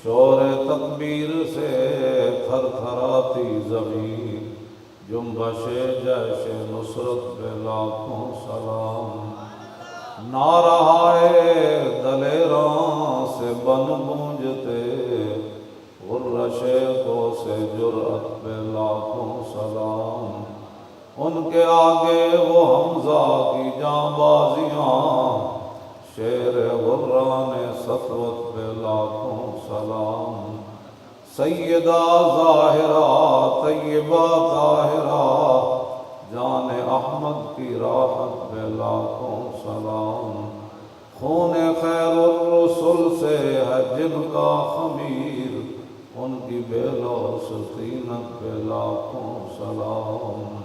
شور تکبیر سے تھر تھراتی زمین، جنبش جیش نصرت پہ لاکھوں سلام۔ نعرہائے دلیراں سے بن گونجتے، غرش کو سے جرأت پہ لاکھوں سلام۔ ان کے آگے وہ حمزہ کی جاں بازیاں، شیر غران سطوت پہ لاکھوں سلام۔ سیدہ ظاہرہ طیبہ طاہرہ، جان احمد کی راحت پہ لاکھوں سلام۔ خون خیر الرسل سے ہے جن کا خمیر، ان کی بے لوث طینت پہ لاکھوں سلام۔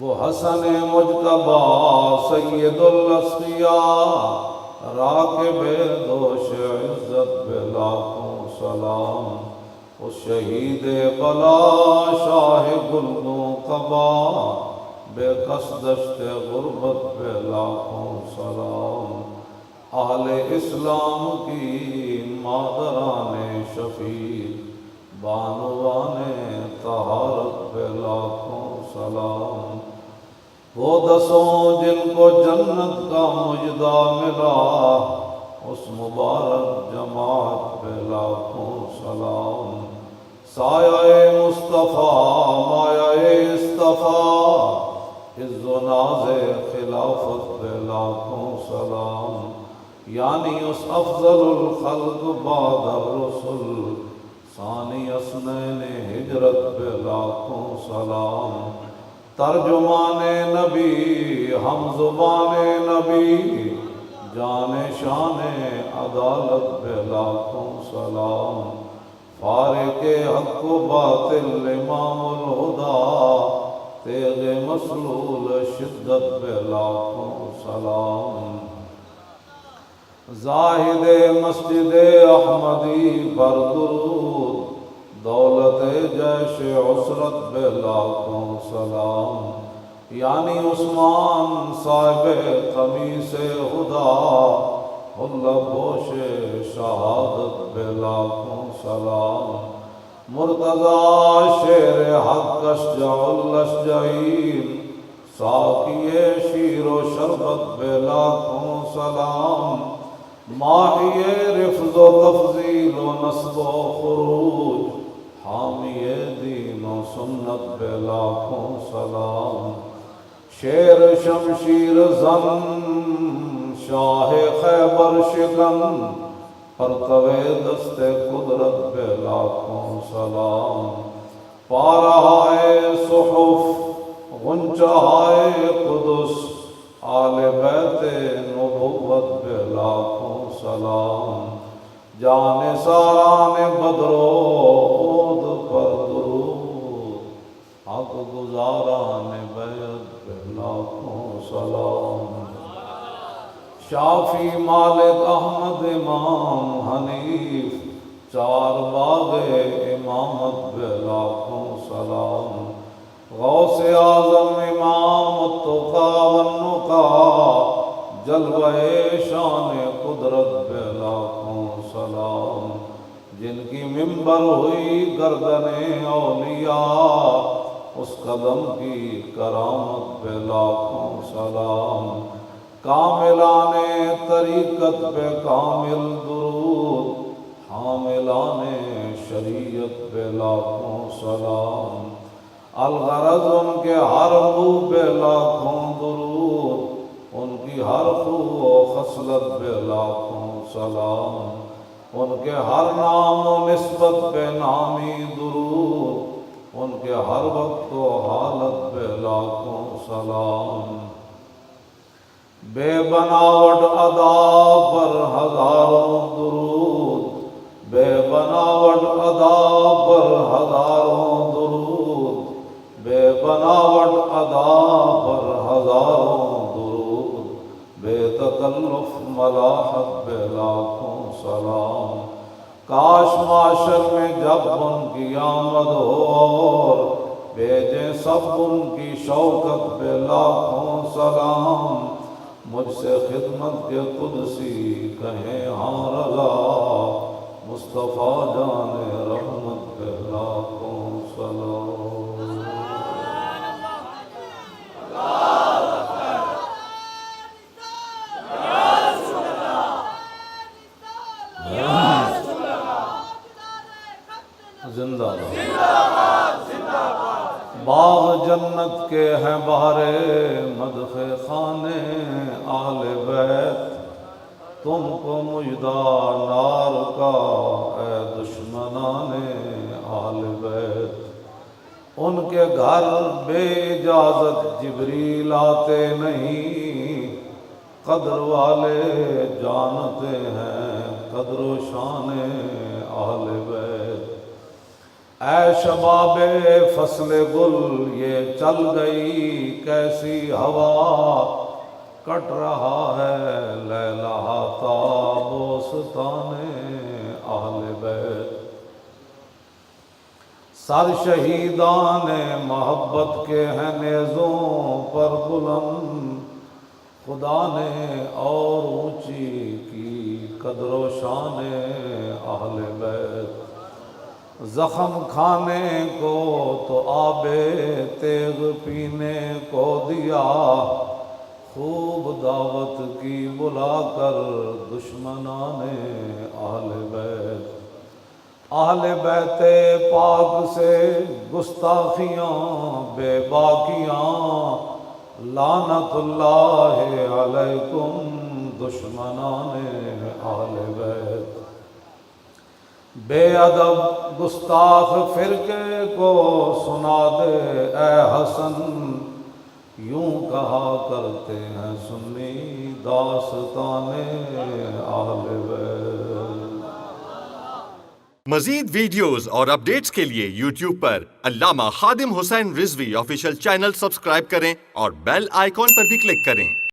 وہ حسن مجتبیٰ سید الاسقیاء، راکب دوش عزت پہ لاکھوں سلام۔ اس شہید بلا شاہ گلگوں قبا، بے کس دشت غربت پہ لاکھوں سلام۔ اہل اسلام کی مادران شفیع، بانوان طہارت پہ لاکھوں سلام۔ وہ دسوں جن کو جنت کا مجدہ ملا، اس مبارک جماعت پہ لاکھوں سلام۔ سایہ مصطفیٰ مایہ اصطفیٰ، عز و ناز خلافت پہ لاکھوں سلام۔ یعنی اس افضل الخلق بعد الرسل، ثانی اثنین ہجرت پہ لاکھوں سلام۔ ترجمان نبی ہم زبان نبی، جان شان عدالت پہ لاکھوں سلام۔ فارق حق و باطل امام الہدا، تیغ مسلول شدت پہ لاکھوں سلام۔ زاہد مسجد احمدی پر درود، دولت جیش عسرت پہ لاکھوں سلام۔ یعنی عثمان صاحب قمیص ہدا، اللہ پوش شہادت پہ لاکھوں سلام۔ مرتضیٰ شیر حق اشجع الاشجعین، ساقی شیر و شربت پہ لاکھوں سلام۔ ماہی رفض و تفضیل و نصب و خروج، حامی دین و سنت پہ لاکھوں سلام۔ شیر شمشیر زن شاہ خیبر شکن، پرتو دست قدرت پہ لاکھوں سلام۔ پارہائے صحف غنچہائے قدس، آل بیت نبوت پہ لاکھوں سلام۔ جان ساران بدر و عود پر درود، حق گزاران بیعت پہ لاکھوں سلام۔ شافی مالک احمد امام حنیف، چار باغ امامت پہ لاکھوں سلام۔ غوث اعظم امام التقیٰ والنقیٰ، جلوہ شان قدرت پہ لاکھوں سلام۔ جن کی ممبر ہوئی گردن اولیاء، اس قدم کی کرامت پہ لاکھوں سلام۔ کاملان طریقت پہ کامل درود، حاملان شریعت پہ لاکھوں سلام۔ الغرض ان کے ہر خو پہ لاکھوں درود، ان کی ہر خو و خصلت پہ لاکھوں سلام۔ ان کے ہر نام و نسبت پہ نامی درود، ان کے ہر وقت و حالت پہ لاکھوں سلام۔ بے بناوٹ ادا پر ہزاروں درود، بے بناوٹ ادا پر ہزاروں درود، بے بناوٹ ادا پر ہزاروں درود، بے تکلف ملاحت پہ لاکھوں سلام۔ کاش معاشر میں جب ان کی آمد ہو اور بھیجیں سب ان کی شوکت پہ لاکھوں سلام۔ مجھ سے خدمت کے قدسی کہیں ہاں رضا، مصطفیٰ جان رحمت پہ لاکھوں سلام۔ زندہ باد۔ باغ جنت کے ہیں بہارے مدح خانے اہل بیت، تم کو مجدار نار کا اے دشمنان اہل بیت۔ ان کے گھر بے اجازت جبریل آتے نہیں، قدر والے جانتے ہیں قدر و شان اہل بیت۔ اے شباب فصل گل یہ چل گئی کیسی ہوا، کٹ رہا ہے لیلہ تا بوستان اہل بیت۔ سر شہیدان محبت کے ہیں نیزوں پر بلند، خدا نے اور اونچی کی قدر و شان اہل بیت۔ زخم کھانے کو تو آب تیغ پینے کو دیا، خوب دعوت کی بلا کر دشمنان اہل بیت۔ اہل بیت پاک سے گستاخیاں بے باکیاں، لعنت اللہ علیکم دشمنان اہل بیت۔ بے ادب گستاخ فرقے کو سنا دے اے حسن، یوں کہا کرتے ہیں سنی داستان اہل بیت۔ مزید ویڈیوز اور اپڈیٹس کے لیے یوٹیوب پر علامہ Khadim Hussain Rizvi official channel subscribe کریں اور بیل آئیکن پر بھی کلک کریں۔